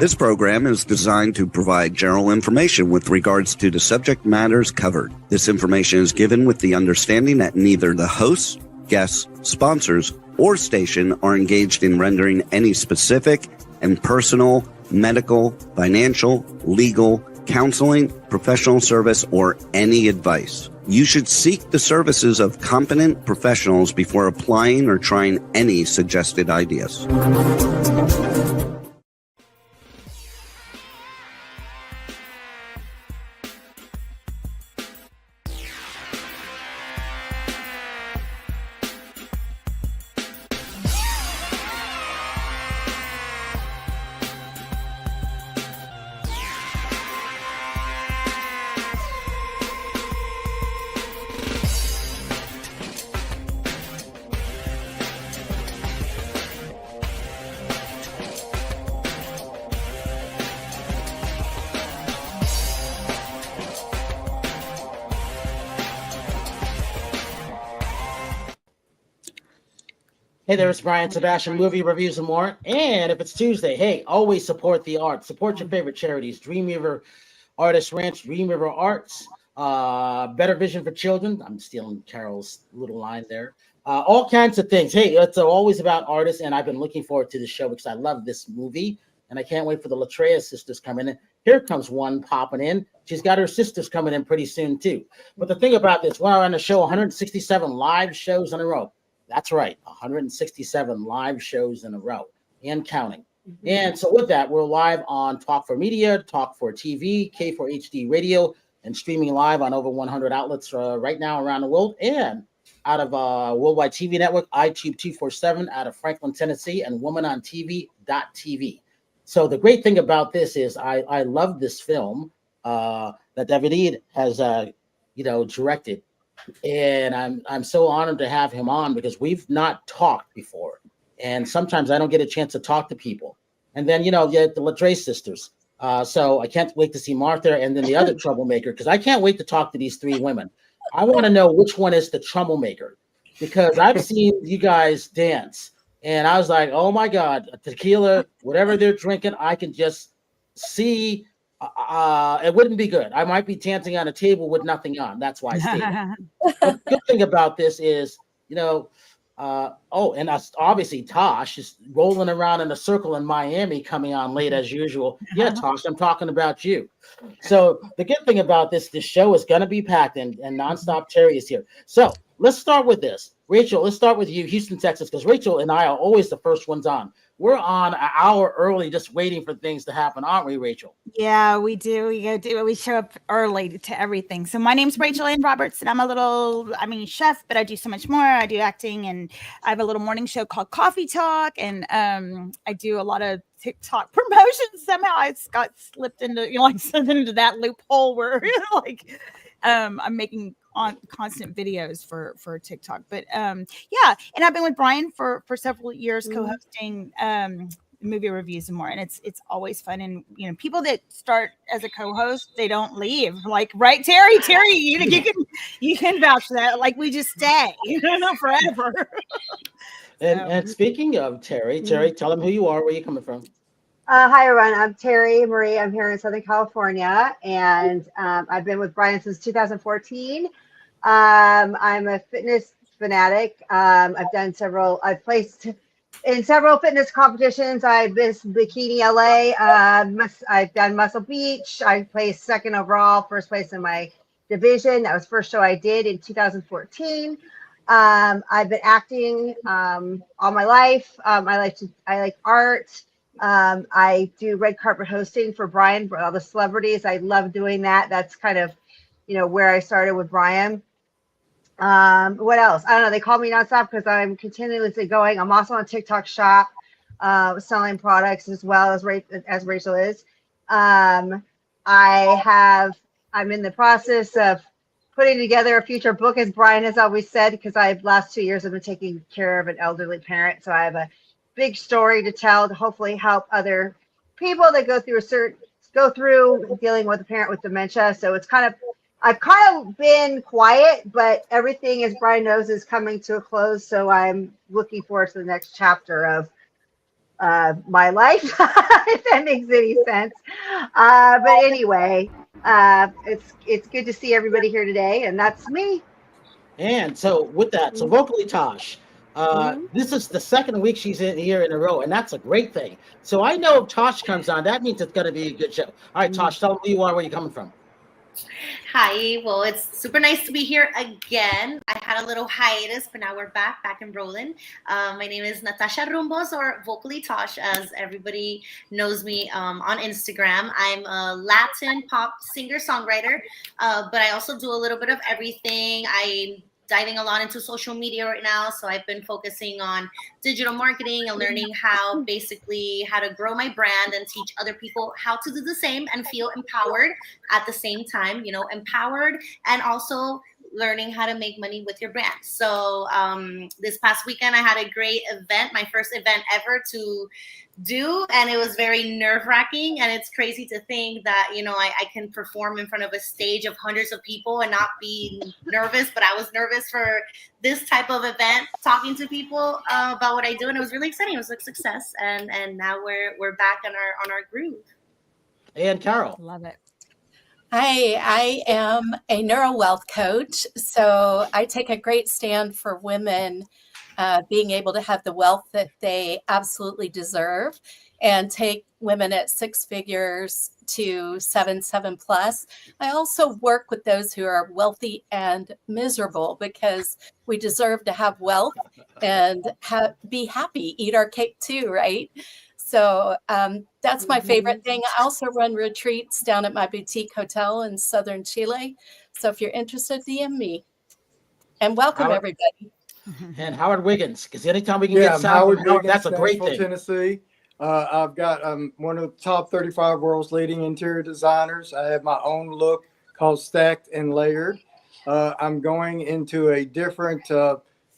This program is designed to provide general information with regards to the subject matters covered. This information is given with the understanding that neither the hosts, guests, sponsors, or station are engaged in rendering any specific and personal, medical, financial, legal, counseling, professional service, or any advice. You should seek the services of competent professionals before applying or trying any suggested ideas. Hey there, it's Brian Sebastian, movie reviews and more. And if it's Tuesday, hey, always support the arts. Support your favorite charities. Dreamweaver Artist Ranch, Dreamweaver Arts, Better Vision for Children. I'm stealing Carol's little line there. All kinds of things. Hey, it's always about artists, and I've been looking forward to the show because I love this movie, and I can't wait for the Latreia sisters coming in. Here comes one popping in. She's got her sisters coming in pretty soon, too. But the thing about this, we're on the show 167 live shows in a row. That's right, 167 live shows in a row and counting. And so with that, we're live on Talk for Media, Talk for TV, K4HD Radio, and streaming live on over 100 outlets right now around the world. And out of Worldwide TV Network, iTube 247 out of Franklin, Tennessee, and womanontv.tv. So the great thing about this is I love this film that Davide has directed. And I'm so honored to have him on because we've not talked before. And sometimes I don't get a chance to talk to people. And then, you get the Latreia sisters. So I can't wait to see Martha and then the other troublemaker, because I can't wait to talk to these three women. I want to know which one is the troublemaker, because I've seen you guys dance. And I was like, oh, my God, tequila, whatever they're drinking, I can just see. It wouldn't be good. I might be dancing on a table with nothing on. That's why I stayed. The good thing about this is, and obviously Tosh is rolling around in a circle in Miami, coming on late as usual. Yeah, Tosh, I'm talking about you. So the good thing about this show is going to be packed, and nonstop Terri is here. So let's start with this. Rachel, let's start with you, Houston, Texas, because Rachel and I are always the first ones on. We're on an hour early, just waiting for things to happen, aren't we, Rachel? Yeah, we do. We show up early to everything. So my name's Rachel Ann Roberts, and I'm chef, but I do so much more. I do acting, and I have a little morning show called Coffee Talk, and I do a lot of TikTok promotions. Somehow I got slipped into, into that loophole where I'm making on constant videos for TikTok, but and I've been with Brian for several years, co-hosting movie reviews and more, and it's always fun. And people that start as a co-host, they don't leave, right, Terri, you can vouch for that. We just stay forever. And speaking of Terri, tell them who you are, where you coming from. Hi, everyone. I'm Terri Marie. I'm here in Southern California, and I've been with Brian since 2014. I'm a fitness fanatic. I've placed in several fitness competitions. I've been Bikini LA. I've done Muscle Beach. I placed second overall, first place in my division. That was the first show I did in 2014. I've been acting all my life. I like art. I do red carpet hosting for Brian, for all the celebrities. I love doing that. That's kind of, where I started with Brian. What else? I don't know. They call me nonstop because I'm continuously going. I'm also on TikTok Shop, selling products as well as Rachel is. I'm in the process of putting together a future book, as Brian has always said, because last 2 years I've been taking care of an elderly parent. So I have a big story to tell to hopefully help other people that go through dealing with a parent with dementia. So I've kind of been quiet, but everything, as Brian knows, is coming to a close. So I'm looking forward to the next chapter of my life, if that makes any sense. But anyway, it's good to see everybody here today, and that's me. And so with that, so vocally Tosh, Mhm. this is the second week she's in here in a row, and that's a great thing. So I know if Tosh comes on, that means it's going to be a good show. All right, Tosh, tell them who you are, where you're coming from. Hi, well, it's super nice to be here again. I had a little hiatus, but now we're back and rolling. My name is Nathasha Rumbos, or vocally Tosh, as everybody knows me on Instagram. I'm a Latin pop singer-songwriter, but I also do a little bit of everything. I'm diving a lot into social media right now, so I've been focusing on digital marketing and learning how to grow my brand and teach other people how to do the same and feel empowered at the same time, empowered and also learning how to make money with your brand. So this past weekend I had a great event, my first event ever to do, and it was very nerve-wracking, and it's crazy to think that I can perform in front of a stage of hundreds of people and not be nervous, but I was nervous for this type of event, talking to people about what I do, and it was really exciting. It was a success, and now we're back on our groove. And Carol. Love it. Hi, I am a neuro wealth coach. So I take a great stand for women being able to have the wealth that they absolutely deserve, and take women at 6 figures to 7 plus. I also work with those who are wealthy and miserable, because we deserve to have wealth and be happy, eat our cake too, right? So that's my favorite thing. I also run retreats down at my boutique hotel in southern Chile. So if you're interested, DM me. And welcome, everybody. And Howard Wiggins, because anytime we can Yeah, get I'm sound Howard from Howard, Wiggins, that's a great Nashville, thing. Tennessee. I've got one of the top 35 world's leading interior designers. I have my own look called Stacked and Layered. I'm going into a different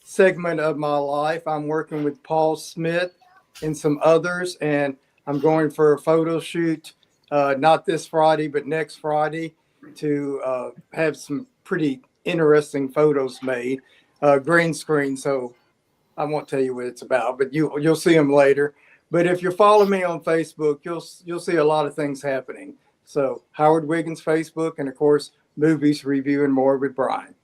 segment of my life. I'm working with Paul Smith and some others, and I'm going for a photo shoot, not this Friday, but next Friday, to have some pretty interesting photos made, green screen. So I won't tell you what it's about, but you'll see them later. But if you follow me on Facebook, you'll see a lot of things happening. So Howard Wiggins Facebook, and of course, Movies, Review, and More with Brian.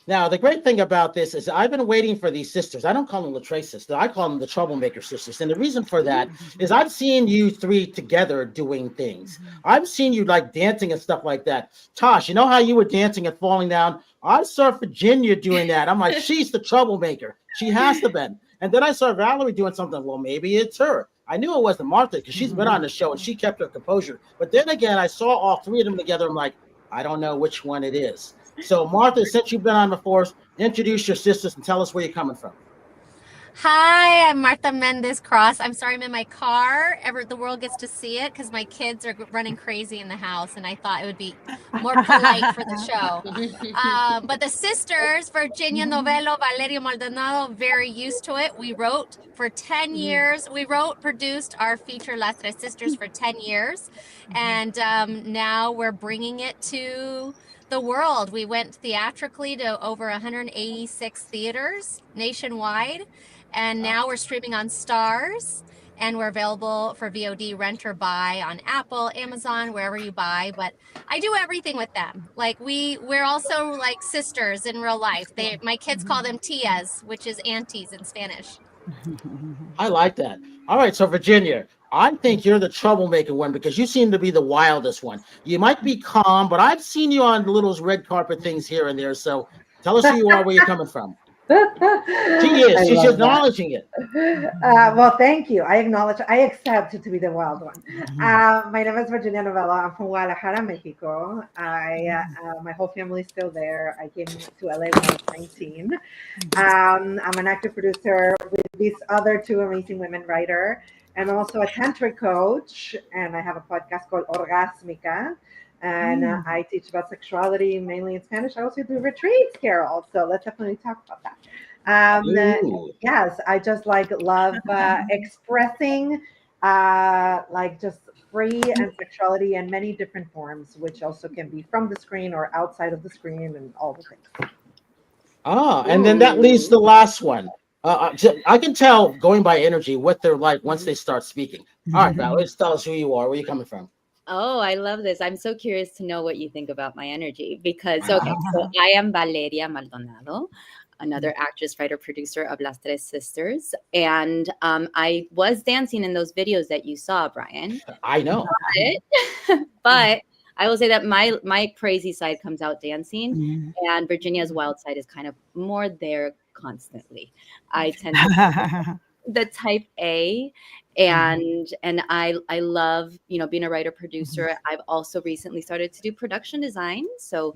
Now, the great thing about this is I've been waiting for these sisters. I don't call them Latrace sisters. I call them the Troublemaker sisters. And the reason for that is I've seen you three together doing things. I've seen you like dancing and stuff like that. Tosh, you know how you were dancing and falling down? I saw Virginia doing that. I'm like, she's the troublemaker. She has to be. And then I saw Valerie doing something. Well, maybe it's her. I knew it wasn't Martha because she's been on the show and she kept her composure. But then again, I saw all three of them together. I'm like, I don't know which one it is. So, Martha, since you've been on before, introduce your sisters and tell us where you're coming from. Hi, I'm Marta Mendez Cross. I'm sorry I'm in my car. The world gets to see it because my kids are running crazy in the house, and I thought it would be more polite for the show. But the sisters, Virginia, Novello, Valeria Maldonado, very used to it. We wrote for 10 years. We produced our feature Las Tres Sisters for 10 years. And now we're bringing it to the world. We went theatrically to over 186 theaters nationwide. And now we're streaming on Stars, and we're available for VOD, rent or buy on Apple, Amazon, wherever you buy. But I do everything with them. Like we're also like sisters in real life. My kids call them tias, which is aunties in Spanish. I like that. All right, so Virginia, I think you're the troublemaker one because you seem to be the wildest one. You might be calm, but I've seen you on little red carpet things here and there. So tell us who you are, where you're coming from. She is. She's acknowledging it. Well, thank you. I accept to be the wild one. My name is Virginia Novello. I'm from Guadalajara, Mexico. My whole family's still there. I came to LA when I was 19. I'm an actor producer with these other two amazing women writer, and also a tantric coach. And I have a podcast called Orgasmica. And I teach about sexuality mainly in Spanish. I also do retreats, Carol. So let's definitely talk about that. Yes, I just love expressing just free and sexuality in many different forms, which also can be from the screen or outside of the screen and all the things. And then that leaves the last one. I can tell going by energy what they're like once they start speaking. All right, Val, let's tell us who you are. Where you coming from? Oh, I love this. I'm so curious to know what you think about my energy because, okay, so I am Valeria Maldonado, another actress, writer, producer of Las Tres Sisters. And I was dancing in those videos that you saw, Brian. I know. But I will say that my crazy side comes out dancing, and Virginia's wild side is kind of more there constantly. I tend to the type A, and I love, you know, being a writer producer. I've also recently started to do production design. So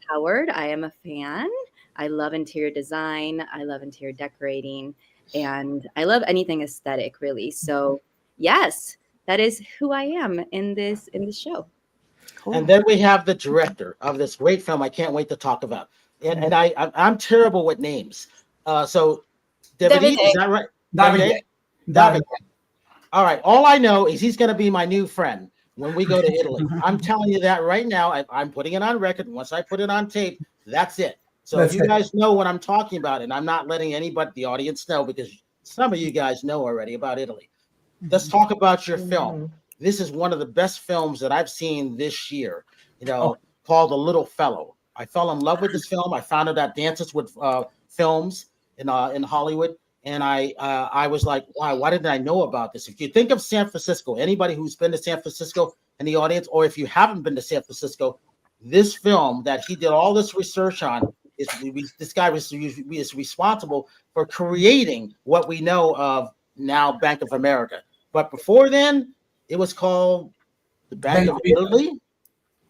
Howard, I am a fan. I love interior design. I love interior decorating, and I love anything aesthetic, really. So yes, that is who I am in this show. Cool. And then we have the director of this great film. I can't wait to talk about. And I'm terrible with names. So Davide, is that right? Davide. All right. All I know is he's going to be my new friend when we go to Italy. I'm telling you that right now. I'm putting it on record. Once I put it on tape, that's it. So if you guys know what I'm talking about, and I'm not letting anybody, the audience, know, because some of you guys know already about Italy. Let's talk about your film. This is one of the best films that I've seen this year, you know, called The Little Fellow. I fell in love with this film. I found it at Dances with Films in Hollywood. And I was like, why didn't I know about this? If you think of San Francisco, anybody who's been to San Francisco in the audience, or if you haven't been to San Francisco, this film that he did all this research on, this guy is responsible for creating what we know of now Bank of America. But before then, it was called the Bank of Italy,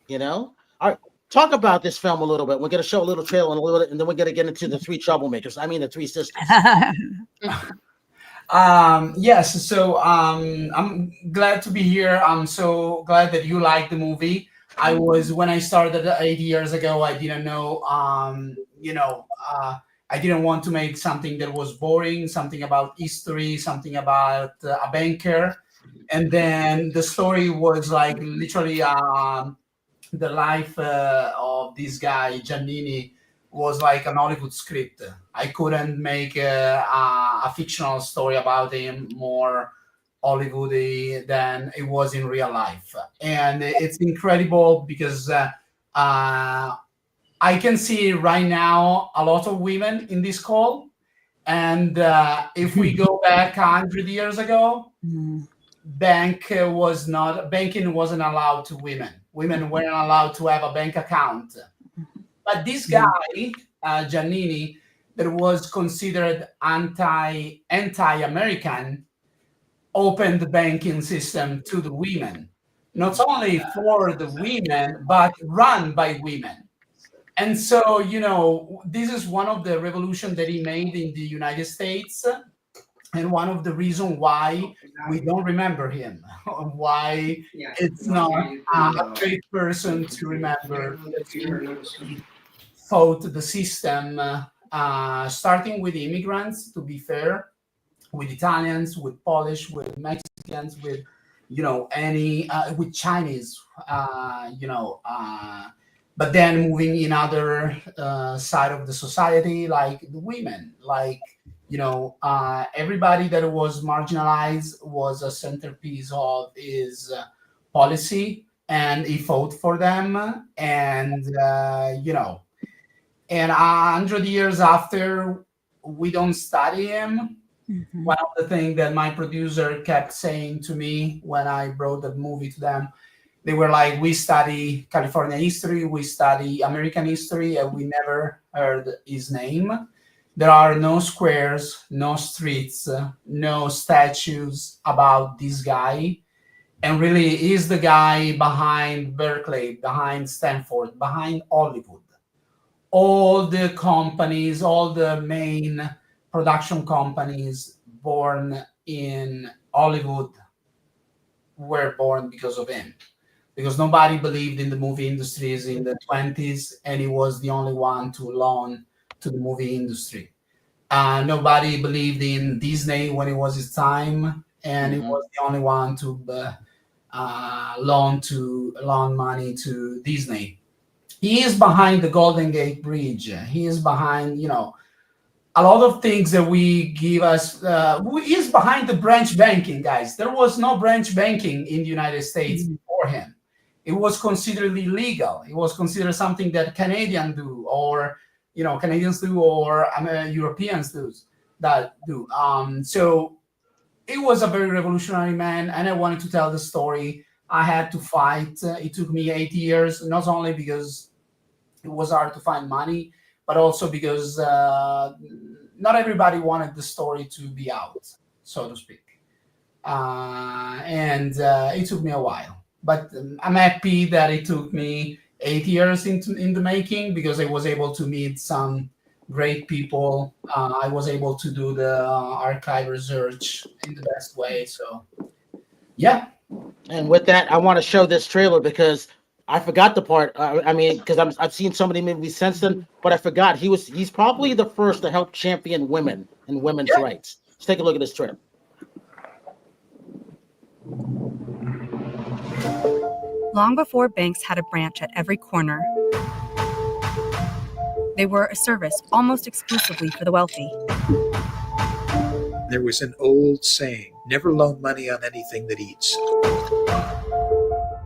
you know? All right, talk about this film a little bit. We're going to show a little trailer and a little bit, and then we're going to get into the three troublemakers. I mean, the three sisters. Yes, so I'm glad to be here. I'm so glad that you like the movie. When I started 8 years ago, I didn't know, I didn't want to make something that was boring, something about history, something about a banker. And then the story was like literally the life of this guy, Giannini, was like an Hollywood script. I couldn't make a fictional story about him more Hollywoody than it was in real life. And it's incredible because I can see right now a lot of women in this call. And if we go back 100 years ago, banking wasn't allowed to women. Women weren't allowed to have a bank account. But this guy, Giannini, that was considered anti-American, opened the banking system to the women, not only for the women, but run by women. And so, you know, this is one of the revolutions that he made in the United States. And one of the reasons why we don't remember him, why it's not a great person to remember. He fought the system, starting with immigrants, to be fair, with Italians, with Polish, with Mexicans, with, with Chinese, but then moving in other side of the society, like the women, like, everybody that was marginalized was a centerpiece of his policy, and he fought for them. And, and 100 years after, we don't study him. Mm-hmm. One of the things that my producer kept saying to me when I brought the movie to them, they were like, we study California history, we study American history, and we never heard his name. There are no squares, no streets, no statues about this guy. And really, he's the guy behind Berkeley, behind Stanford, behind Hollywood. All the companies, all the main production companies born in Hollywood were born because of him. Because nobody believed in the movie industries in the 20s, and he was the only one to loan to the movie industry. Nobody believed in Disney when it was his time, and he was the only one to loan money to Disney. He is behind the Golden Gate Bridge. He is behind, a lot of things that we give us who is behind the branch banking, guys. There was no branch banking in the United States before him. It was considered illegal. It was considered something that Canadians do, or Europeans do. So it was a very revolutionary man, and I wanted to tell the story. I had to fight. It took me 8 years, not only because it was hard to find money, but also because not everybody wanted the story to be out, so to speak. And it took me a while. But I'm happy that it took me 8 years in the making, because I was able to meet some great people. I was able to do the archive research in the best way. So, yeah. And with that, I want to show this trailer because I forgot the part. Because I've seen so many movies since then, but I forgot he's probably the first to help champion women and women's rights. Let's take a look at this trailer. Long before banks had a branch at every corner, they were a service almost exclusively for the wealthy. There was an old saying, never loan money on anything that eats.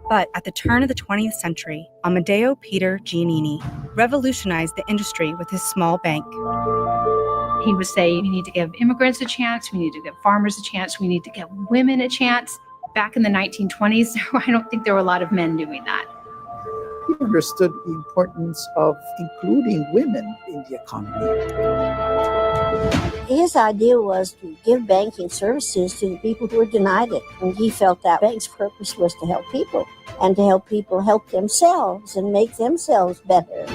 But at the turn of the 20th century, Amedeo Peter Giannini revolutionized the industry with his small bank. He would say, we need to give immigrants a chance, we need to give farmers a chance, we need to give women a chance. Back in the 1920s, I don't think there were a lot of men doing that. He understood the importance of including women in the economy. His idea was to give banking services to the people who were denied it. And he felt that bank's purpose was to help people, and to help people help themselves and make themselves better.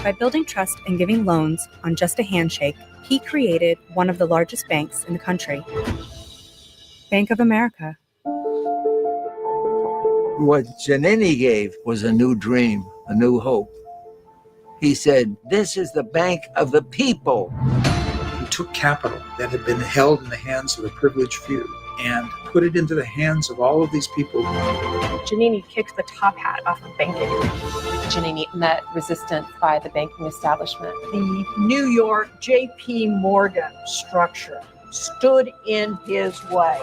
By building trust and giving loans on just a handshake, he created one of the largest banks in the country, Bank of America. What Giannini gave was a new dream, a new hope. He said, this is the bank of the people. He took capital that had been held in the hands of a privileged few and put it into the hands of all of these people. Giannini kicked the top hat off of banking. Giannini met resistance by the banking establishment. The New York J.P. Morgan structure stood in his way.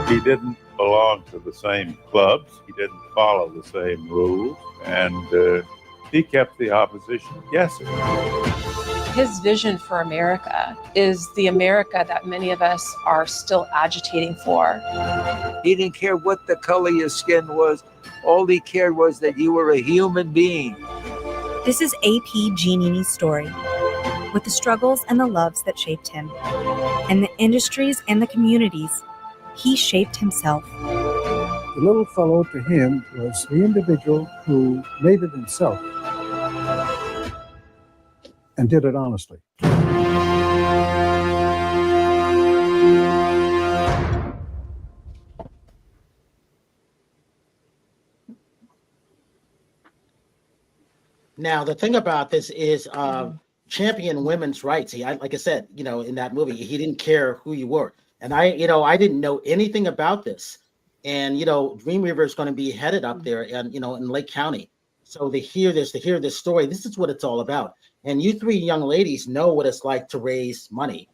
He didn't belong to the same clubs. He didn't follow the same rules. And he kept the opposition guessing. His vision for America is the America that many of us are still agitating for. He didn't care what the color of your skin was. All he cared was that you were a human being. This is A.P. Giannini's story, with the struggles and the loves that shaped him, and the industries and the communities he shaped himself. The little fellow to him was the individual who made it himself and did it honestly. Now, the thing about this is champion women's rights. Like I said, in that movie, he didn't care who you were. And I didn't know anything about this. And, Dreamweaver is going to be headed up there and, in Lake County. So to hear this story, this is what it's all about. And you three young ladies know what it's like to raise money,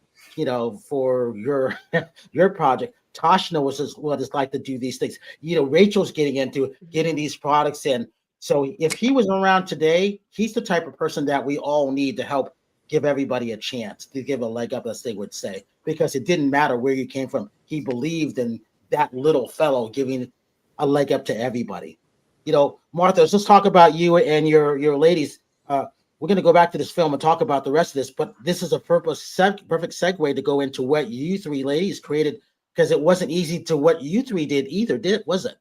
for your project. Tosh knows what it's like to do these things. Rachel's getting these products in. So if he was around today, he's the type of person that we all need to help give everybody a chance, to give a leg up, as they would say, because it didn't matter where you came from. He believed in that little fellow giving a leg up to everybody. Martha, let's talk about you and your ladies. We're going to go back to this film and talk about the rest of this, but this is a perfect segue to go into what you three ladies created, because it wasn't easy to what you three did either, was it?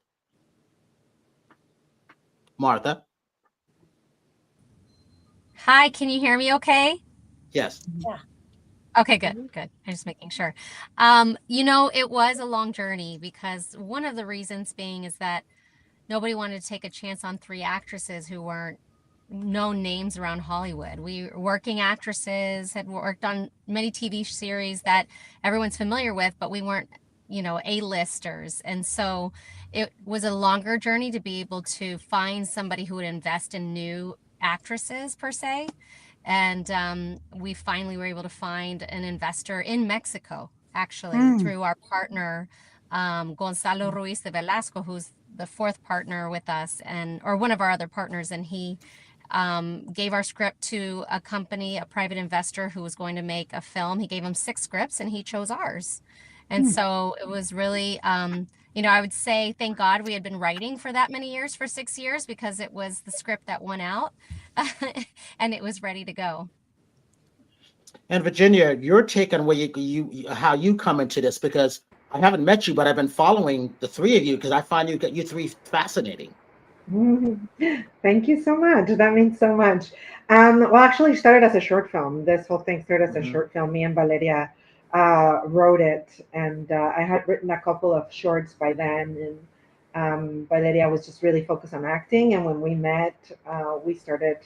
Martha? Hi, can you hear me okay? Yes. Yeah. Okay, good. I'm just making sure. It was a long journey, because one of the reasons being is that nobody wanted to take a chance on three actresses who weren't known names around Hollywood. We working actresses had worked on many TV series that everyone's familiar with, but we weren't, A-listers. And so it was a longer journey to be able to find somebody who would invest in new actresses per se. And we finally were able to find an investor in Mexico, actually, through our partner, Gonzalo Ruiz de Velasco, who's the fourth partner with us, or one of our other partners. And he gave our script to a company, a private investor who was going to make a film. He gave him 6 scripts and he chose ours. And so it was really, I would say, thank God we had been writing for that many years, for 6 years, because it was the script that went out and it was ready to go. And Virginia, your take on where how you come into this, because I haven't met you, but I've been following the three of you because I find you three fascinating. Thank you so much. That means so much. Well, actually, it started as a short film. This whole thing started as a short film. Me and Valeria wrote it, and I had written a couple of shorts by then. And Valeria was just really focused on acting. And when we met, we started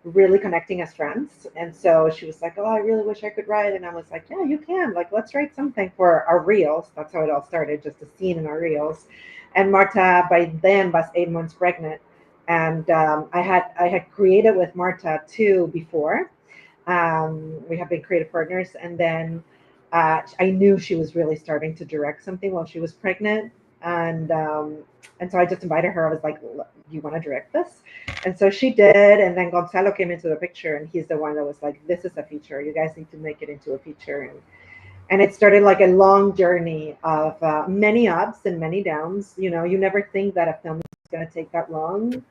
really connecting as friends. And so she was like, "Oh, I really wish I could write." And I was like, "Yeah, you can. Like, let's write something for our reels." That's how it all started, just a scene in our reels. And Marta by then was 8 months pregnant, and I had created with Marta too before. We have been creative partners, and then I knew she was really starting to direct something while she was pregnant, and so I just invited her. I was like, "You want to direct this?" And so she did, and then Gonzalo came into the picture, and he's the one that was like, "This is a feature. You guys need to make it into a feature." And it started like a long journey of many ups and many downs. You never think that a film is going to take that long.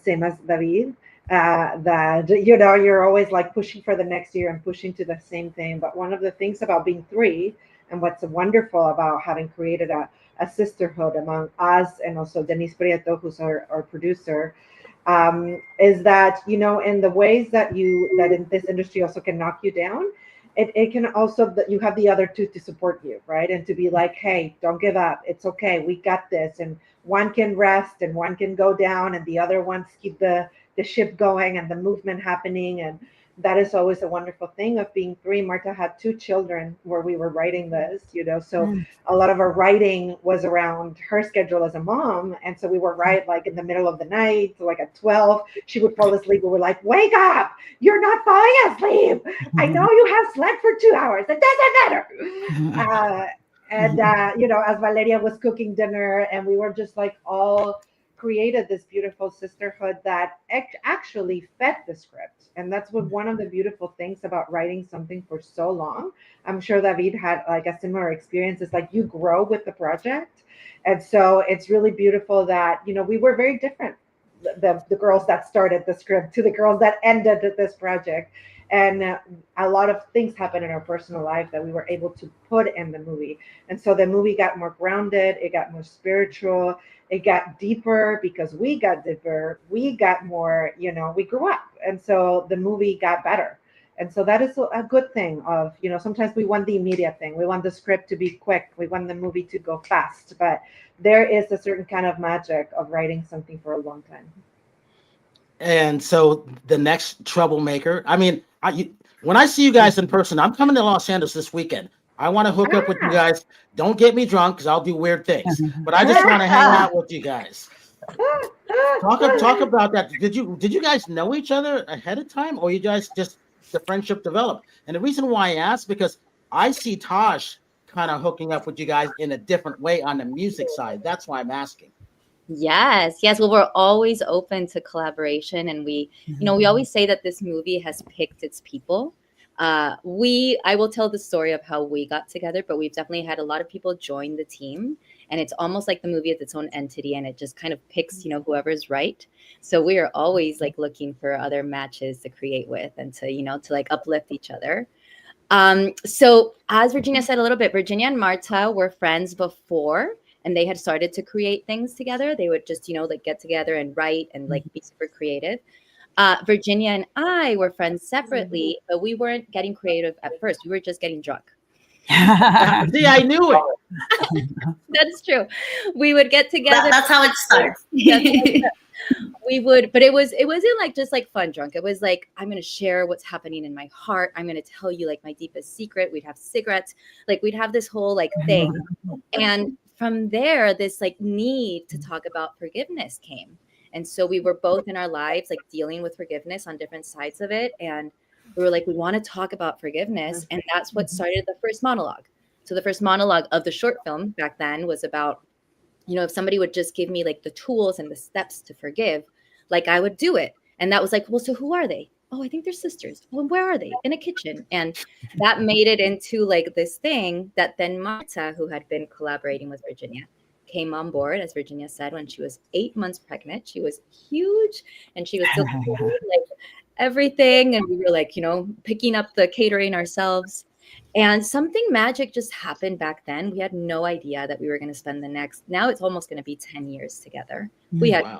Same as David, that, you're always like pushing for the next year and pushing to the same thing. But one of the things about being three, and what's wonderful about having created a sisterhood among us, and also Denise Prieto, who's our producer, is that, in the ways that in this industry also can knock you down, it can also, that you have the other two to support you, right? And to be like, "Hey, don't give up. It's okay. We got this." And one can rest and one can go down, and the other ones keep the ship going and the movement happening. And that is always a wonderful thing of being three. Marta had 2 children where we were writing this, so a lot of our writing was around her schedule as a mom. And so we were like in the middle of the night, so like at 12, she would fall asleep. We were like, "Wake up, you're not falling asleep. I know you have slept for 2 hours. It doesn't matter." As Valeria was cooking dinner, and we were just like all created this beautiful sisterhood that actually fed the script. And that's one of the beautiful things about writing something for so long. I'm sure David had like a similar experience. It's like you grow with the project. And so it's really beautiful that, we were very different, the girls that started the script to the girls that ended this project. And a lot of things happened in our personal life that we were able to put in the movie. And so the movie got more grounded, it got more spiritual, it got deeper because we got deeper, we got more, we grew up. And so the movie got better. And so that is a good thing of, sometimes we want the immediate thing. We want the script to be quick. We want the movie to go fast. But there is a certain kind of magic of writing something for a long time. And so the next troublemaker, when I see you guys in person, I'm coming to Los Angeles this weekend. I want to hook up with you guys. Don't get me drunk because I'll do weird things, but I just want to hang out with you guys. Talk about that. Did you guys know each other ahead of time, or you guys just the friendship developed? And the reason why I ask, because I see Tosh kind of hooking up with you guys in a different way on the music side. That's why I'm asking. Yes. Well, we're always open to collaboration, and we always say that this movie has picked its people. I will tell the story of how we got together, but we've definitely had a lot of people join the team, and it's almost like the movie is its own entity, and it just kind of picks, whoever's right. So we are always like looking for other matches to create with and to like uplift each other. So as Virginia said a little bit, Virginia and Marta were friends before, and they had started to create things together. They would just, like get together and write and like be super creative. Virginia and I were friends separately, but we weren't getting creative at first. We were just getting drunk. See, I knew it. That's true. We would get together. That's how it starts. We would, but it wasn't like just like fun drunk. It was like, I'm going to share what's happening in my heart. I'm going to tell you like my deepest secret. We'd have cigarettes. Like we'd have this whole like thing. And from there, this like need to talk about forgiveness came. And so we were both in our lives, like dealing with forgiveness on different sides of it. And we were like, we want to talk about forgiveness. And that's what started the first monologue. So the first monologue of the short film back then was about, you know, if somebody would just give me like the tools and the steps to forgive, like I would do it. And that was like, well, so who are they? Oh, I think they're sisters. Well, where are they? In a kitchen. And that made it into like this thing that then Marta, who had been collaborating with Virginia, came on board, as Virginia said, when she was 8 months pregnant. She was huge and she was still like everything. And we were like, you know, picking up the catering ourselves. And something magic just happened back then. We had no idea that we were going to spend the next, now it's almost going to be 10 years together. We had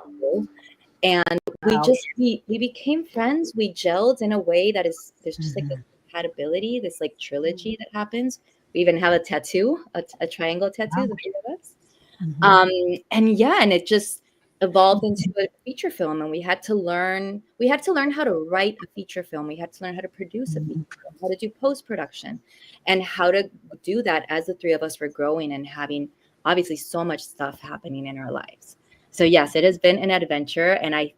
and we became friends. We gelled in a way that is, there's just like this compatibility, this like trilogy that happens. We even have a tattoo, a triangle tattoo, the three of us. And yeah, and it just evolved into a feature film, and we had to learn how to write a feature film. We had to learn how to produce a feature film, how to do post-production, and how to do that as the three of us were growing and having obviously so much stuff happening in our lives. So yes, it has been an adventure. And I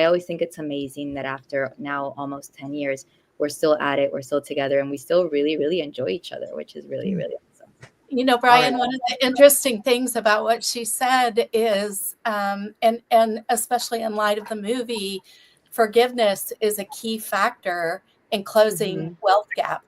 always think it's amazing that after now almost 10 years, we're still at it, we're still together, and we still really, really enjoy each other, which is really, really awesome. You know, Brian, one of the interesting things about what she said is, and especially in light of the movie, forgiveness is a key factor in closing wealth gaps.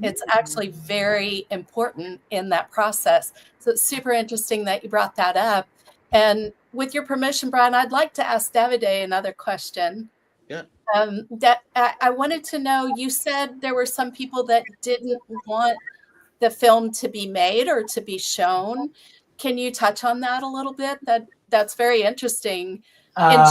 It's actually very important in that process. So it's super interesting that you brought that up. And with your permission, Brian, I'd like to ask Davide another question. Yeah. I wanted to know, you said there were some people that didn't want the film to be made or to be shown. Can you touch on that a little bit? That's very interesting. And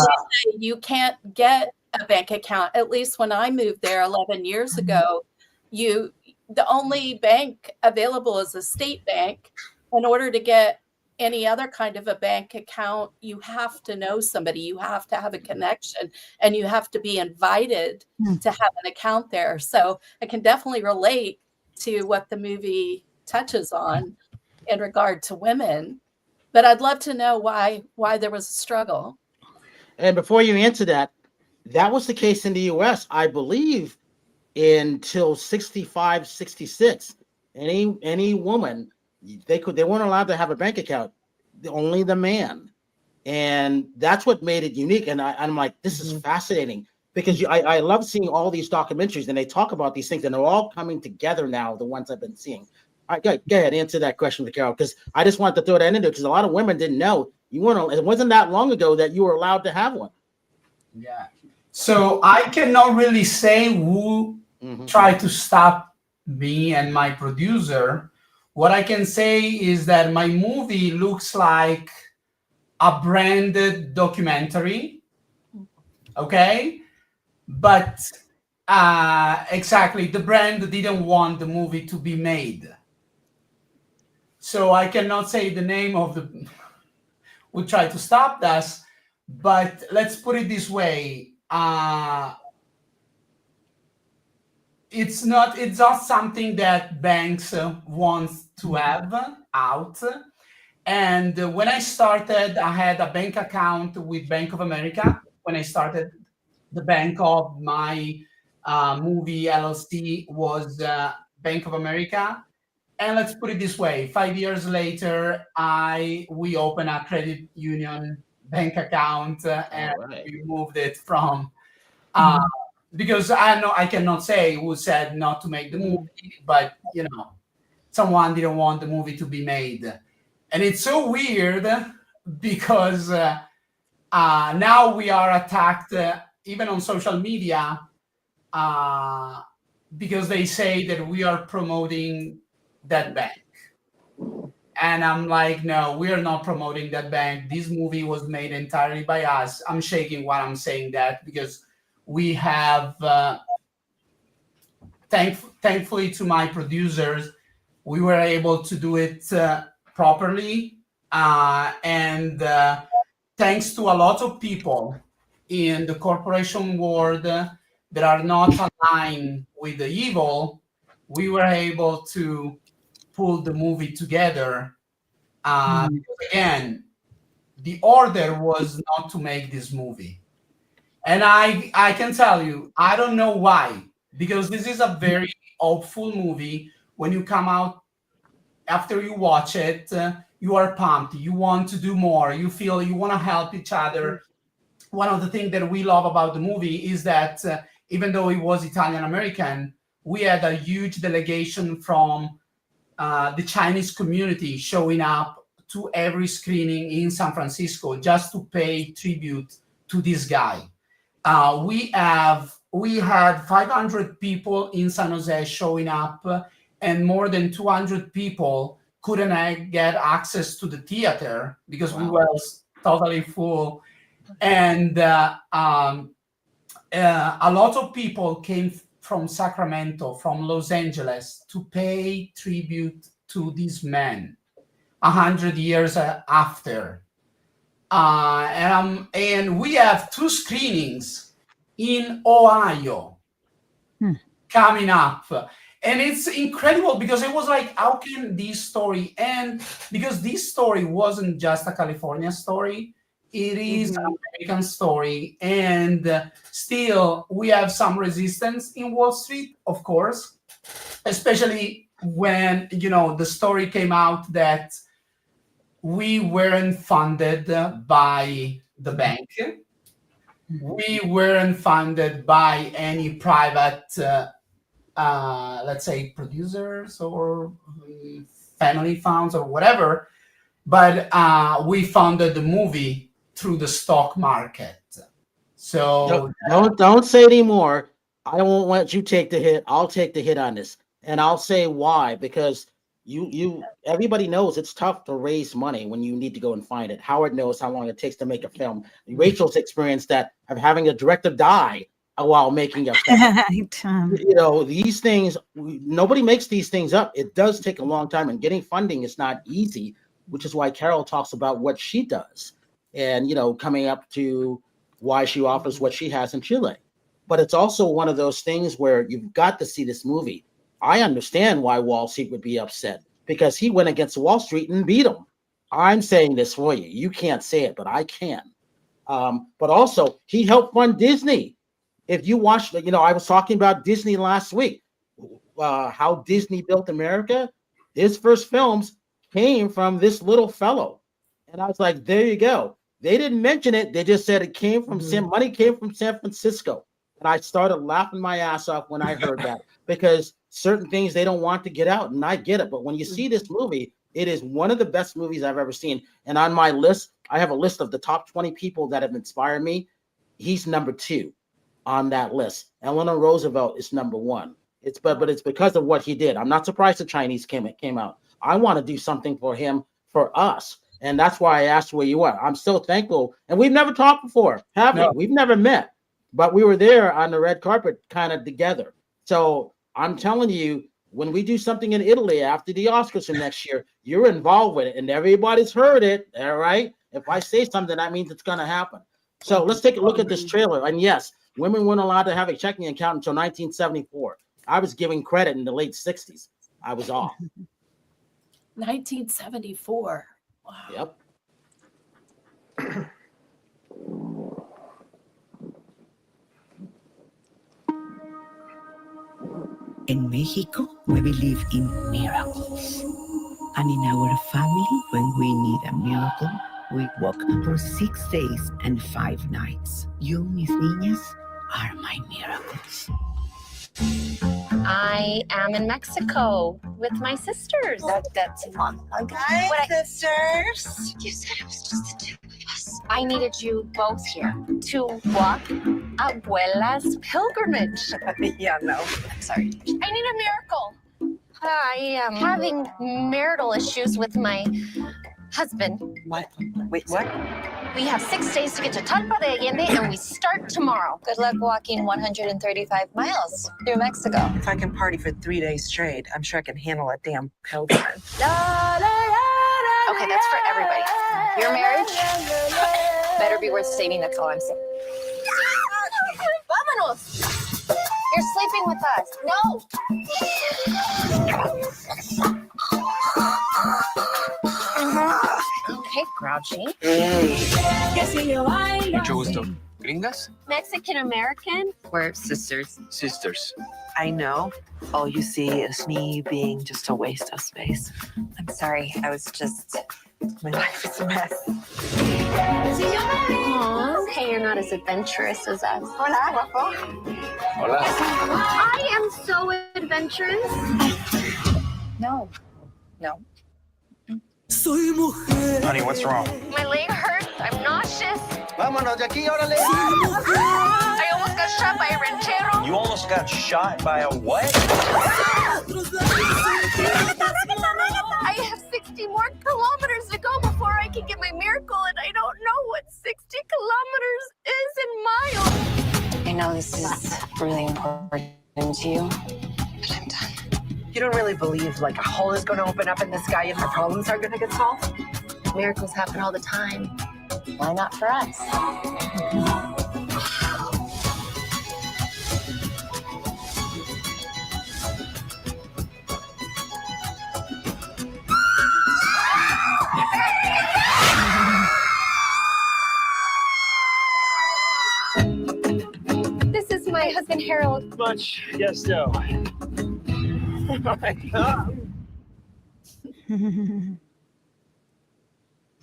you can't get a bank account. At least when I moved there 11 years ago, the only bank available is a state bank. In order to get any other kind of a bank account, you have to know somebody, you have to have a connection, and you have to be invited to have an account there. So I can definitely relate to what the movie touches on in regard to women, but I'd love to know why there was a struggle. And before you answer that was the case in the US, I believe, until 65, 66. Any woman, they weren't allowed to have a bank account, only the man. And that's what made it unique. And I'm like, this is fascinating, because I love seeing all these documentaries, and they talk about these things, and they're all coming together now, the ones I've been seeing. All right, go ahead, answer that question with Carol, because I just wanted to throw that into it, because a lot of women didn't know it wasn't that long ago that you were allowed to have one. Yeah. So I cannot really say who tried to stop me and my producer. What I can say is that my movie looks like a branded documentary. Okay. But exactly, the brand didn't want the movie to be made. So I cannot say the name of the who tried to stop us, but let's put it this way. It's not something that banks want to have out. And when I started, I had a bank account with Bank of America. When I started, the bank of my movie LLC was Bank of America. And let's put it this way, 5 years later, we opened a credit union bank account, and we moved it from, because I cannot say who said not to make the movie, but someone didn't want the movie to be made. And it's so weird because now we are attacked even on social media because they say that we are promoting that bank. And I'm like, no, we are not promoting that bank. This movie was made entirely by us. I'm shaking while I'm saying that because we have, thankfully to my producers, we were able to do it properly. And thanks to a lot of people in the corporation world that are not aligned with the evil, we were able to pull the movie together. Because again, the order was not to make this movie. And I can tell you, I don't know why, because this is a very hopeful movie. When you come out, after you watch it, you are pumped. You want to do more. You feel you want to help each other. One of the things that we love about the movie is that even though it was Italian-American, we had a huge delegation from the Chinese community showing up to every screening in San Francisco just to pay tribute to this guy. We had 500 people in San Jose showing up, and more than 200 people couldn't get access to the theater because we were totally full. And a lot of people came from Sacramento, from Los Angeles, to pay tribute to this man 100 years after. And we have 2 screenings in Ohio coming up. And it's incredible because it was like, how can this story end? Because this story wasn't just a California story. It is an American story. And still, we have some resistance in Wall Street, of course, especially when, the story came out that we weren't funded by the bank. We weren't funded by any private, let's say, producers or family funds or whatever, but we funded the movie through the stock market. So don't say anymore. I won't let you take the hit. I'll take the hit on this, and I'll say why. Because everybody knows it's tough to raise money when you need to go and find it. Howard knows how long it takes to make a film. Rachel's experienced that of having a director die while making a film. These things, nobody makes these things up. It does take a long time, and getting funding is not easy, which is why Carol talks about what she does and, coming up to why she offers what she has in Chile. But it's also one of those things where you've got to see this movie. I understand why Wall Street would be upset, because he went against Wall Street and beat them. I'm saying this for you. You can't say it, but I can. But also, he helped fund Disney. If you watch, I was talking about Disney last week, how Disney built America. His first films came from this little fellow. And I was like, there you go. They didn't mention it. They just said it came from money came from San Francisco. And I started laughing my ass off when I heard that, because certain things they don't want to get out, and I get it. But when you see this movie, it is one of the best movies I've ever seen. And on my list, I have a list of the top 20 people that have inspired me. He's number 2 on that list. Eleanor Roosevelt is number 1. But it's because of what he did. I'm not surprised the Chinese came out. I want to do something for him, for us. And that's why I asked where you are. I'm so thankful. And we've never talked before, have we? We've never met. But we were there on the red carpet kind of together. So I'm telling you, when we do something in Italy after the Oscars for next year, you're involved with it, and everybody's heard it, all right? If I say something, that means it's going to happen. So let's take a look at this trailer. And yes, women weren't allowed to have a checking account until 1974. I was giving credit in the late 60s. I was off. 1974. Wow. Yep. In Mexico, we believe in miracles. And in our family, when we need a miracle, we walk for 6 days and 5 nights. You, mis niñas, are my miracles. I am in Mexico with my sisters. That's fun. Okay. Hi, sisters. You said it was just the 2 of us. I needed you both here to walk Abuela's pilgrimage. Yeah, no. I'm sorry. I need a miracle. I am having marital issues with my husband. What? Wait, what? We have 6 days to get to Talpa de Allende, and we start tomorrow. Good luck walking 135 miles through Mexico. If I can party for 3 days straight, I'm sure I can handle a damn pilgrimage. Okay, that's for everybody. Your marriage better be worth saving, that's all I'm saying. Vámonos! You're sleeping with us. No! Okay, grouchy. Mucho gusto. ¿Gringas? Mexican American? We're sisters. Sisters. I know. All you see is me being just a waste of space. I'm sorry. I was just. My life is a mess. Oh, okay, you're not as adventurous as us. Hola, guapo. Hola. I am so adventurous. No. Honey, what's wrong? My leg hurts. I'm nauseous. Vámonos de aquí, órale. I almost got shot by a ranchero. You almost got shot by a what? I have 60 more kilometers to go before I can get my miracle, and I don't know what 60 kilometers is in miles. I know this is really important to you, but I'm done. You don't really believe like a hole is going to open up in the sky and our problems are going to get solved? Miracles happen all the time. Why not for us? This is my husband, Harold. Much, yes, no. Oh my God.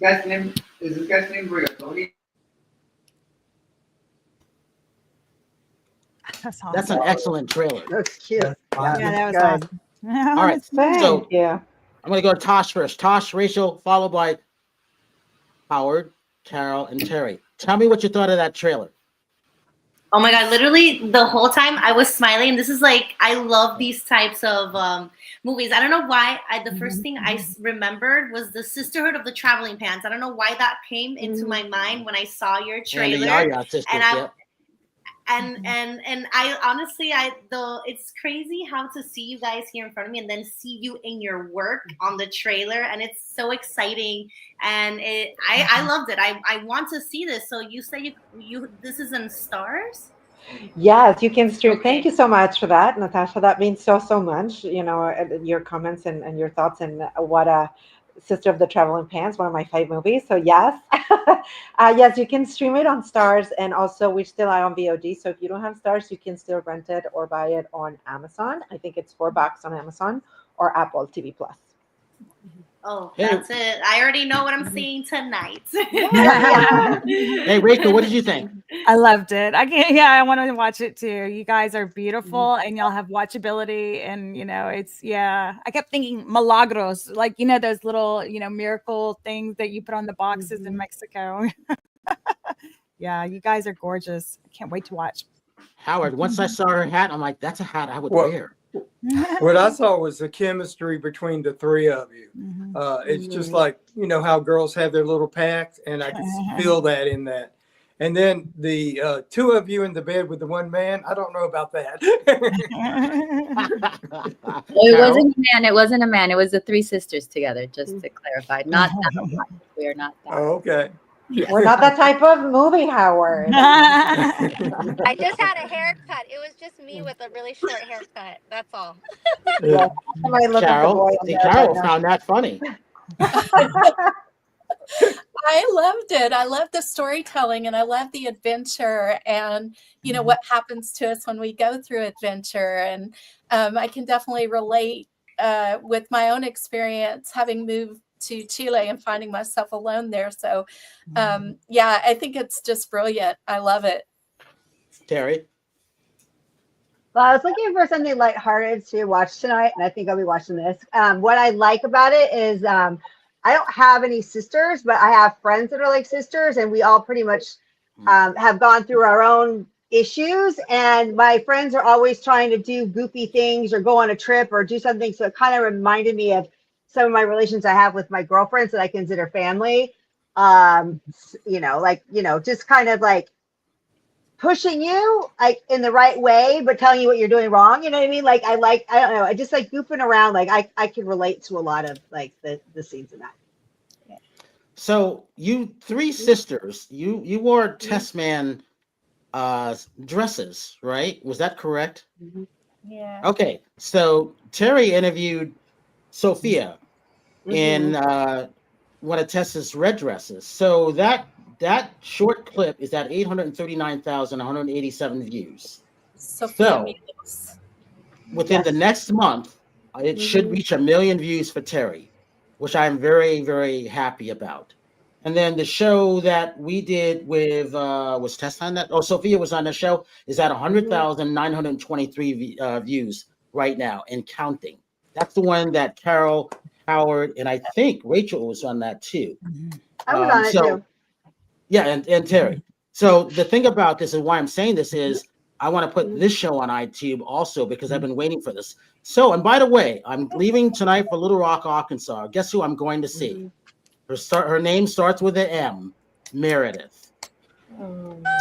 Guy's name is this guy's name Rigatoni? That's an excellent trailer. That's cute. Yeah, that was awesome. All right, so yeah, I'm going to go to Tosh first. Tosh, Rachel, followed by Howard, Carol, and Terry. Tell me what you thought of that trailer. Oh my God, literally the whole time I was smiling. This is like, I love these types of movies. I don't know why. The first thing I remembered was the Sisterhood of the Traveling Pants. I don't know why that came into my mind when I saw your trailer. And the Yaya sisters, and I, yep. and I honestly, it's crazy how to see you guys here in front of me and then see you in your work on the trailer, and it's so exciting, and I loved it. I want to see this. So you say you this is in Stars? Yes, you can stream. Okay. Thank you so much for that, Nathasha. That means so much. You know, your comments and your thoughts, and what a Sister of the Traveling Pants, one of my favorite movies. So yes, yes, you can stream it on Stars, and also we still are on VOD. So if you don't have Stars, you can still rent it or buy it on Amazon. I think it's $4 on Amazon or Apple TV Plus. Oh, that's it. I already know what I'm seeing tonight. Hey, Rachel, what did you think? I loved it. I want to watch it too. You guys are beautiful and y'all have watchability, and I kept thinking milagros, like those little miracle things that you put on the boxes in Mexico. Yeah, you guys are gorgeous. I can't wait to watch. Howard, once I saw her hat, I'm like, that's a hat I would wear. What I saw was the chemistry between the three of you. It's just like, how girls have their little packs, and I can feel that in that. And then the two of you in the bed with the one man, I don't know about that. It wasn't a man. It wasn't a man. It was the three sisters together, just to clarify. Not that one. We are not that. Oh, okay. We're not that type of movie, Howard. I just had a haircut. It was just me with a really short haircut. That's all. Yeah. Carol found that funny. I loved it. I love the storytelling, and I love the adventure, and what happens to us when we go through adventure. And I can definitely relate with my own experience, having moved to Chile and finding myself alone there. So I think it's just brilliant. I love it. Terry? Well, I was looking for something lighthearted to watch tonight, and I think I'll be watching this. What I like about it is I don't have any sisters, but I have friends that are like sisters, and we all pretty much have gone through our own issues, and my friends are always trying to do goofy things or go on a trip or do something. So it kind of reminded me of some of my relations I have with my girlfriends that I consider family. Just kind of like pushing you like in the right way, but telling you what you're doing wrong. You know what I mean? Like I don't know. I just like goofing around. Like I can relate to a lot of like the scenes in that. So you three sisters, you wore Testman dresses, right? Was that correct? Mm-hmm. Yeah. Okay. So Terry interviewed Sophia in one of Tessa's red dresses. So that short clip is at 839,187 views. Sophia So within the next month, it should reach 1 million views for Terri, which I'm very, very happy about. And then the show that we did with was Tessa on that? Oh, Sophia was on the show. Is at 100,923 views right now and counting. That's the one that Carol, Howard, and I think Rachel was on that too. I was on it too. Yeah, and Terri. So the thing about this and why I'm saying this is I want to put this show on iTunes also because I've been waiting for this. So, and by the way, I'm leaving tonight for Little Rock, Arkansas. Guess who I'm going to see? Her name starts with an M, Meredith.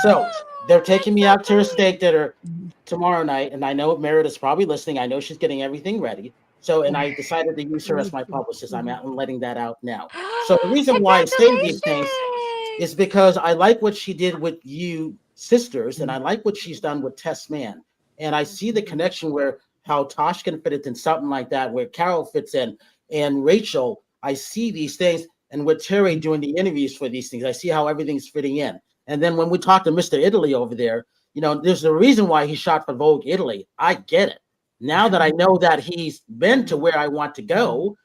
So they're taking me out to her steak dinner tomorrow night, and I know Meredith's probably listening. I know she's getting everything ready. So, and I decided to use her as my publicist. I'm letting that out now. So the reason why I say these things is because I like what she did with you sisters, and I like what she's done with Tess Mann. And I see the connection where how Tosh can fit into something like that, where Carol fits in, and Rachel. I see these things, and with Terri doing the interviews for these things, I see how everything's fitting in. And then when we talk to Mr. Italy over there, you know, there's a reason why he shot for Vogue Italy. I get it. Now that I know that he's been to where I want to go,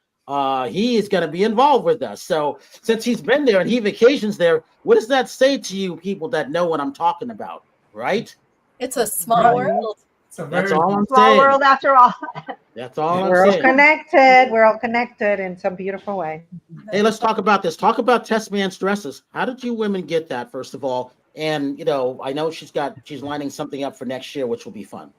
he is going to be involved with us. So since he's been there and he vacations there, what does that say to you people that know what I'm talking about, right? It's a small world. That's all I'm Small saying. world after all. That's all I'm We're all saying. connected. We're all connected in some beautiful way. Hey, let's talk about this. Talk about Tess Mann's dresses. How did you women get that, first of all? And, you know, I know she's lining something up for next year, which will be fun.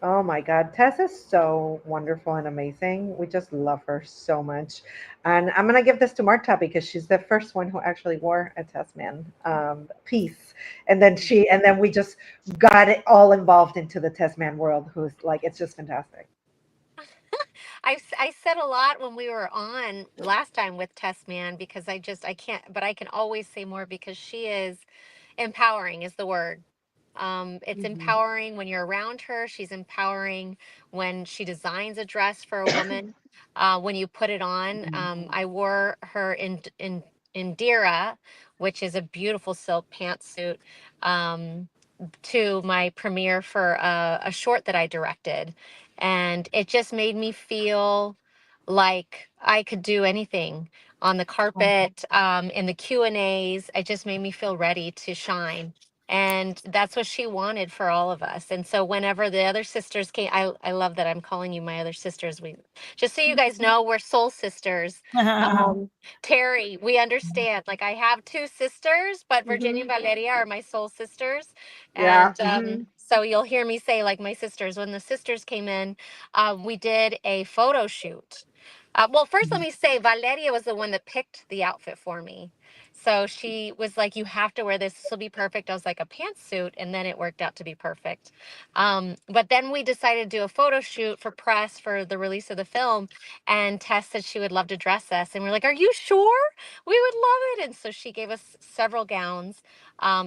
Oh my God, Tess is so wonderful and amazing. We just love her so much. And I'm gonna give this to Marta because she's the first one who actually wore a Tess Mann piece. And then we just got it all involved into the Tess Mann world, who's like, it's just fantastic. I said a lot when we were on last time with Tess Mann because I can't, but I can always say more because she is empowering is the word. It's empowering when you're around her. She's empowering when she designs a dress for a woman. When you put it on, I wore her in Indira, which is a beautiful silk pantsuit, to my premiere for a short that I directed, and it just made me feel like I could do anything on the carpet, in the Q&As. It just made me feel ready to shine. And that's what she wanted for all of us. And so whenever the other sisters came, I love that I'm calling you my other sisters. We, just so you guys know, we're soul sisters. Terri, we understand. Like, I have two sisters, but Virginia and Valeria are my soul sisters. Yeah. And so you'll hear me say, like, my sisters. When the sisters came in, we did a photo shoot. Well, first, let me say, Valeria was the one that picked the outfit for me. So she was like, you have to wear this. This will be perfect. I was like, a pantsuit. And then it worked out to be perfect. But then we decided to do a photo shoot for press for the release of the film. And Tess said she would love to dress us. And we're like, are you sure? We would love it. And so she gave us several gowns.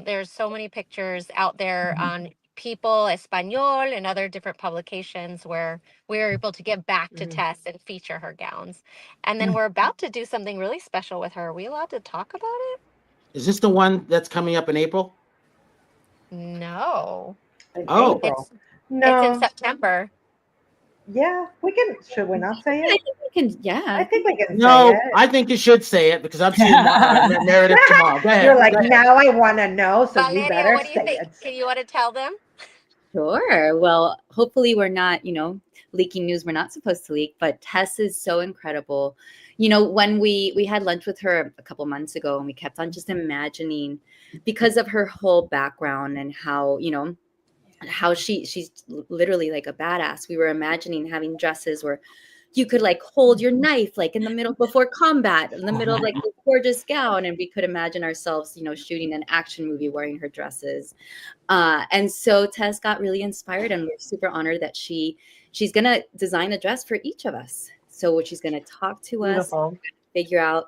There's so many pictures out there on People, Espanol, and other different publications where we were able to get back to Tess and feature her gowns. And then we're about to do something really special with her. Are we allowed to talk about it? Is this the one that's coming up in April? No. Oh. It's No. in September. Yeah, we can. Should we not say it? I think we can. Yeah. I think we can No, say it. I think you should say it because I'm seeing Meredith tomorrow. Go ahead. You're like, go ahead. now I want to know, so you Valeria, better what do you say think? it. Can you want to tell them? Sure. Well, hopefully we're not, leaking news we're not supposed to leak, but Tess is so incredible. When we had lunch with her a couple months ago, and we kept on just imagining, because of her whole background and how, how she's literally like a badass. We were imagining having dresses where you could like hold your knife like in the middle before combat, in the middle of like this gorgeous gown, and we could imagine ourselves, shooting an action movie wearing her dresses. And so Tess got really inspired, and we're super honored that she's gonna design a dress for each of us. So she's gonna talk to Beautiful. us, figure out,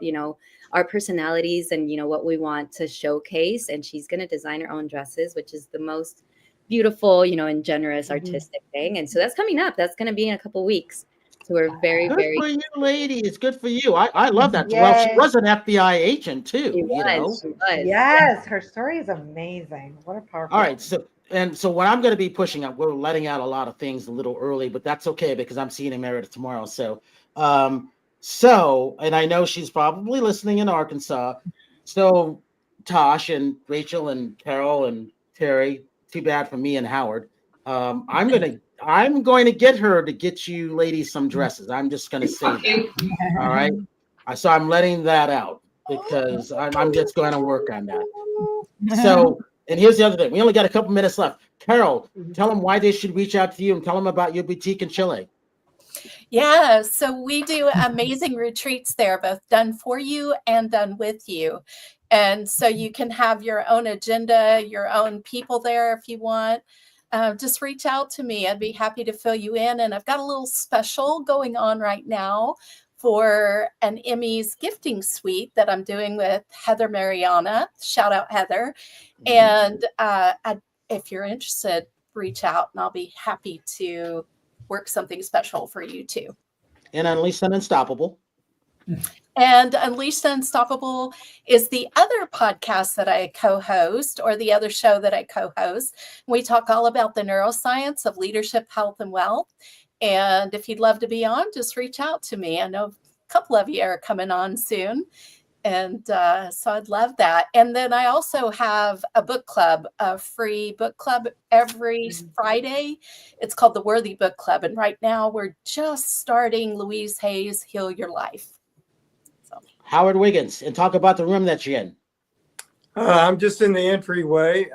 our personalities and what we want to showcase, and she's gonna design her own dresses, which is the most beautiful, and generous artistic thing. And so that's coming up. That's gonna be in a couple weeks. So we're very, Good very. for you, ladies. Good for you. I love that. Yay. Well, she was an FBI agent too. She You know. was. She was. Yes, her story is amazing. What a powerful. All right. So what I'm going to be pushing up, we're letting out a lot of things a little early, but that's okay because I'm seeing Meredith tomorrow. So, and I know she's probably listening in Arkansas. So, Tosh and Rachel and Carol and Terry, too bad for me and Howard. I'm going to get her to get you ladies some dresses. I'm just going to say that. All right. So I'm letting that out because I'm just going to work on that. So, and here's the other thing. We only got a couple minutes left. Carol, tell them why they should reach out to you and tell them about your boutique in Chile. Yeah, so we do amazing retreats there, both done for you and done with you. And so you can have your own agenda, your own people there if you want. Just reach out to me. I'd be happy to fill you in. And I've got a little special going on right now for an Emmy's gifting suite that I'm doing with Heather Mariana. Shout out, Heather. And if you're interested, reach out and I'll be happy to work something special for you too. And Unleashed and Unstoppable. And Unleashed and Unstoppable is the other podcast that I co-host, or the other show that I co-host. We talk all about the neuroscience of leadership, health, and wealth. And if you'd love to be on, just reach out to me. I know a couple of you are coming on soon. And so I'd love that. And then I also have a book club, a free book club every Friday. It's called the Worthy Book Club. And right now we're just starting Louise Hay's Heal Your Life. Howard Wiggins, and talk about the room that you're in. I'm just in the entryway.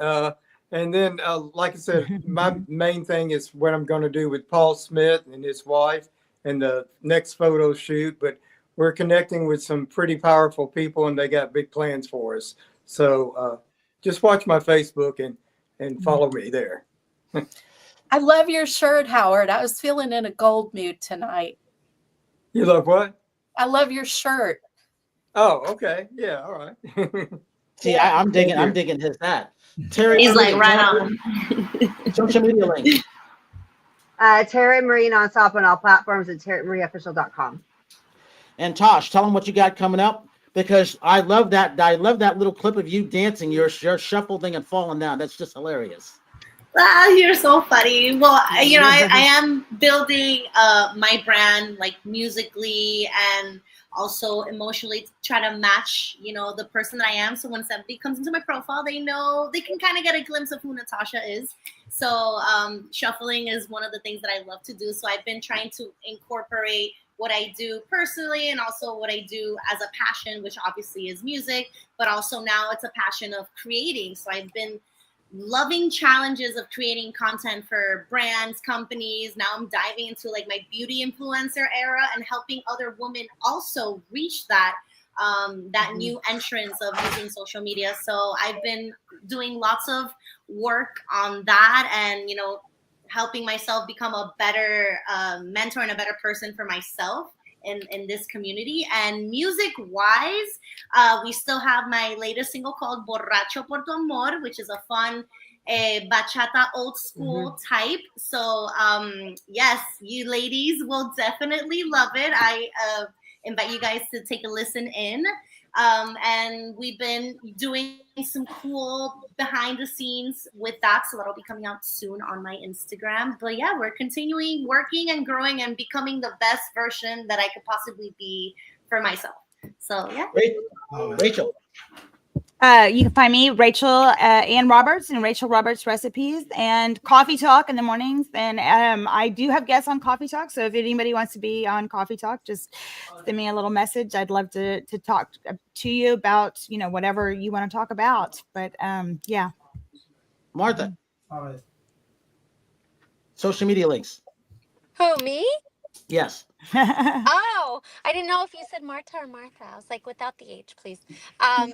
And then, like I said, my main thing is what I'm going to do with Paul Smith and his wife and the next photo shoot. But we're connecting with some pretty powerful people and they got big plans for us. So just watch my Facebook and follow me there. I love your shirt, Howard. I was feeling in a gold mood tonight. You love what? I love your shirt. Oh, okay. Yeah. All right. See, I'm digging his hat. Terri, he's like right on. Social media link. Terri Marie nonstop on all platforms and TerriMarieOfficial.com. And Tosh, tell them what you got coming up because I love that. I love that little clip of you dancing, your shuffling and falling down. That's just hilarious. You're so funny. Well, you know, I am building my brand like musically and also emotionally to try to match, you know, the person that I am. So when somebody comes into my profile, they know they can kind of get a glimpse of who Nathasha is. So shuffling is one of the things that I love to do. So I've been trying to incorporate what I do personally and also what I do as a passion, which obviously is music, but also now it's a passion of creating. So I've been loving challenges of creating content for brands, companies. Now I'm diving into like my beauty influencer era and helping other women also reach that new entrance of using social media. So I've been doing lots of work on that and, you know, helping myself become a better mentor and a better person for myself in this community. And music wise, we still have my latest single called Borracho por tu Amor, which is a fun bachata old school type. So yes, you ladies will definitely love it. I invite you guys to take a listen in. And we've been doing some cool behind the scenes with that, so that'll be coming out soon on my Instagram. But yeah, we're continuing working and growing and becoming the best version that I could possibly be for myself. So yeah. Rachel. You can find me, Rachel Ann Roberts, and Rachel Roberts Recipes, and Coffee Talk in the mornings. And I do have guests on Coffee Talk, so if anybody wants to be on Coffee Talk, just send me a little message. I'd love to talk to you about, you know, whatever you want to talk about. But yeah. Martha. All right. Social media links. Who, me? Yes. Oh, I didn't know if you said Marta or Martha. I was like, without the H, please.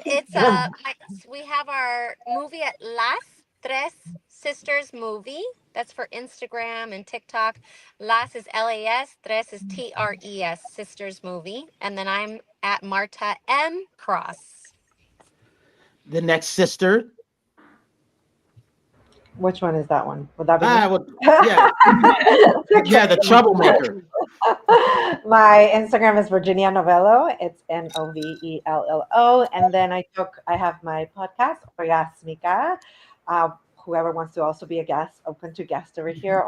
It's we have our movie at Las Tres Sisters Movie. That's for Instagram and TikTok. Las is Las, Tres is TRES, Sisters Movie. And then I'm at Marta M Cross. The next sister. Which one is that one? Would that be? Yeah, yeah, the troublemaker. My Instagram is Virginia Novello. It's Novello. And then I have my podcast, Orgasmica. Whoever wants to also be a guest, open to guests over here.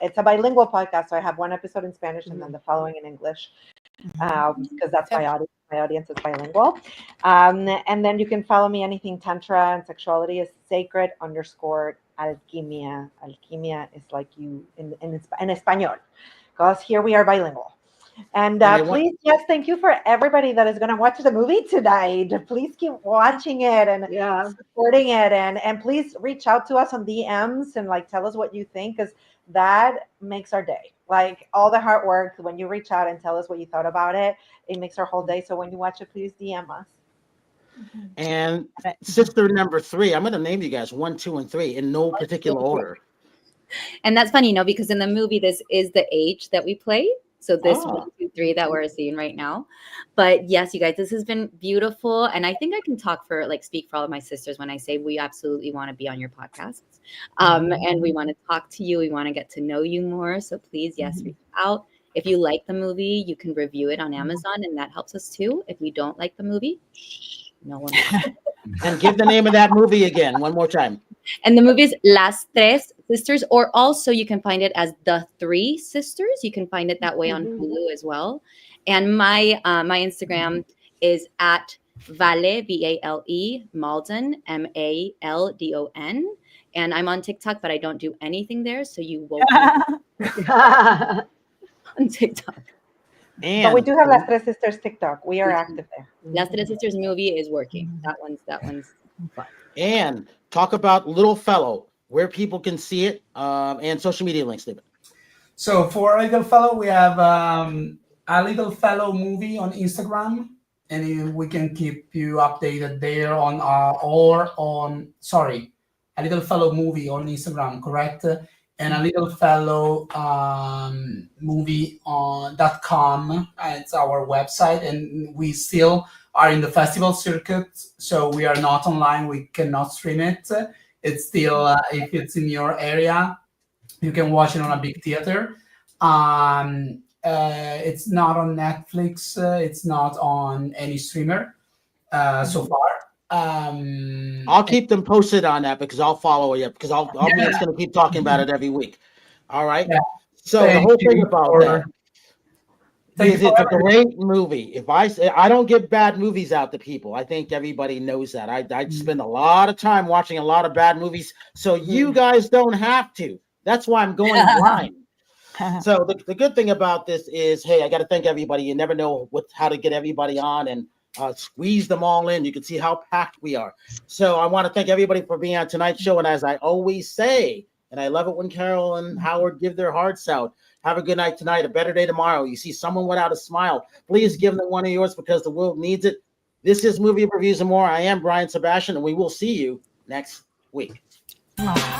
It's a bilingual podcast, so I have one episode in Spanish and then the following in English, because that's my audience. My audience is bilingual. And then you can follow me. Anything tantra and sexuality is sacred_alquimia. Alquimia is like you in español, because here we are bilingual. And please, yes, thank you for everybody that is going to watch the movie tonight. Please keep watching it and supporting it, and please reach out to us on DMs and like tell us what you think, because that makes our day. Like all the hard work, when you reach out and tell us what you thought about it, it makes our whole day. So when you watch it, please DM us. And sister number 3, I'm going to name you guys 1, 2, and 3 in no particular order. And that's funny, because in the movie, this is the age that we play. So this 1, 2, 3 that we're seeing right now. But yes, you guys, this has been beautiful. And I think I can speak for all of my sisters when I say we absolutely want to be on your podcasts. And we want to talk to you. We want to get to know you more. So please, yes, reach out. If you like the movie, you can review it on Amazon, and that helps us too. If you don't like the movie, no one. And give the name of that movie again, one more time. And the movie is Las Tres Sisters, or also you can find it as The Three Sisters. You can find it that way on Hulu as well. And my Instagram is at Vale, Vale, Maldon, Maldon. And I'm on TikTok, but I don't do anything there. So you won't on TikTok. But we do have Las Tres Sisters TikTok. We are active there. Las Tres Sisters movie is working. That one's fun. And talk about Little Fellow, where people can see it, and social media links, David. So for Little Fellow, we have a Little Fellow movie on Instagram, and we can keep you updated there a Little Fellow movie on Instagram, correct? And a Little Fellow movie on .com. It's our website, and we still are in the festival circuit, so we are not online. We cannot stream it. It's still, if it's in your area, you can watch it on a big theater. It's not on Netflix. It's not on any streamer so far. I'll keep them posted on that, because I'll follow you, because I'll be just going to keep talking about it every week. All right. Yeah. So the whole thing about that is it's a great movie. If I don't give bad movies out to people, I think everybody knows that. I spend a lot of time watching a lot of bad movies, so you guys don't have to. That's why I'm going blind. So the good thing about this is, hey, I got to thank everybody. You never know how to get everybody on and squeeze them all in. You can see how packed we are. So I want to thank everybody for being on tonight's show. And as I always say, and I love it when Carol and Howard give their hearts out, have a good night tonight, a better day tomorrow. You see someone without a smile, please give them one of yours, because the world needs it. This is Movie Reviews and More. I am Brian Sebastian, and we will see you next week. Oh.